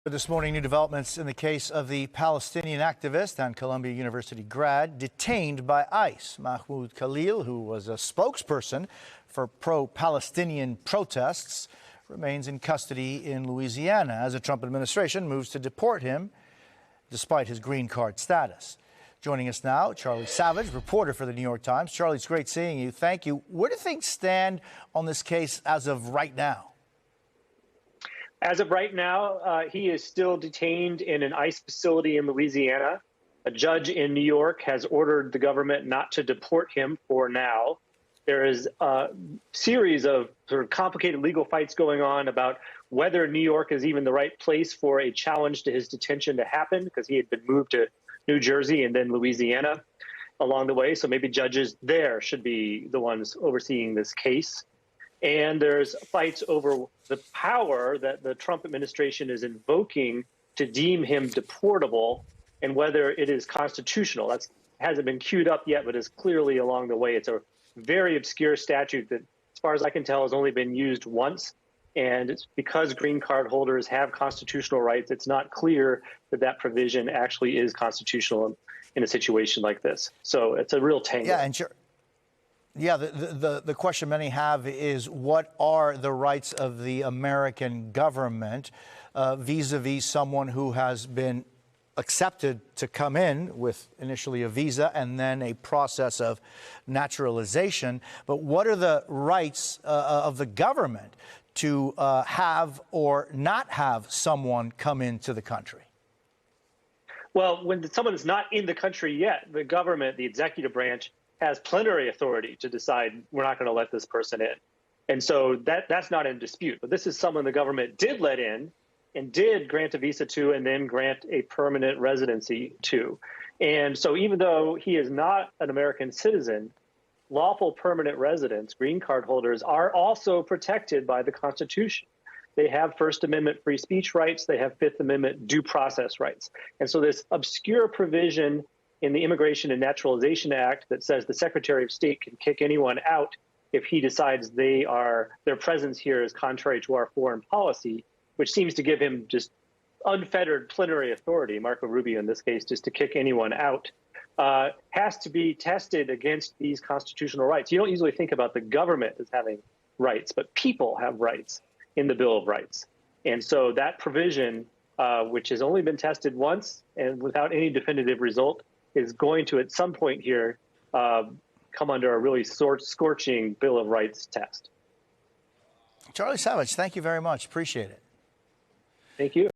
This morning, new developments in the case of the Palestinian activist and Columbia University grad detained by ICE. Mahmoud Khalil, who was a spokesperson for pro-Palestinian protests, remains in custody in Louisiana as the Trump administration moves to deport him despite his green card status. Joining us now, Charlie Savage, reporter for the New York Times. Charlie, it's great seeing you. Thank you. Where do things stand on this case as of right now? As of right now, he is still detained in an ICE facility in Louisiana. A judge in New York has ordered the government not to deport him for now. There is a series of sort of complicated legal fights going on about whether New York is even the right place for a challenge to his detention to happen, because he had been moved to New Jersey and then Louisiana along the way. So maybe judges there should be the ones overseeing this case. And there's fights over the power that the Trump administration is invoking to deem him deportable and whether it is constitutional. That hasn't been queued up yet, but is clearly along the way. It's a very obscure statute that, as far as I can tell, has only been used once. And it's because green card holders have constitutional rights, it's not clear that that provision actually is constitutional in a situation like this. So it's a real tangle. Yeah, and sure. Yeah, the question many have is what are the rights of the American government vis-a-vis someone who has been accepted to come in with initially a visa and then a process of naturalization. But what are the rights of the government to have or not have someone come into the country? Well, when someone is not in the country yet, the government, the executive branch, has plenary authority to decide we're not going to let this person in. And so that's not in dispute. But this is someone the government did let in and did grant a visa to and then grant a permanent residency to. And so even though he is not an American citizen, lawful permanent residents, green card holders, are also protected by the Constitution. They have First Amendment free speech rights. They have Fifth Amendment due process rights. And so this obscure provision in the Immigration and Naturalization Act that says the Secretary of State can kick anyone out if he decides their presence here is contrary to our foreign policy, which seems to give him just unfettered plenary authority, Marco Rubio in this case, just to kick anyone out, has to be tested against these constitutional rights. You don't usually think about the government as having rights, but people have rights in the Bill of Rights. And so that provision, which has only been tested once and without any definitive result, is going to, at some point here, come under a really scorching Bill of Rights test. Charlie Savage, thank you very much. Appreciate it. Thank you.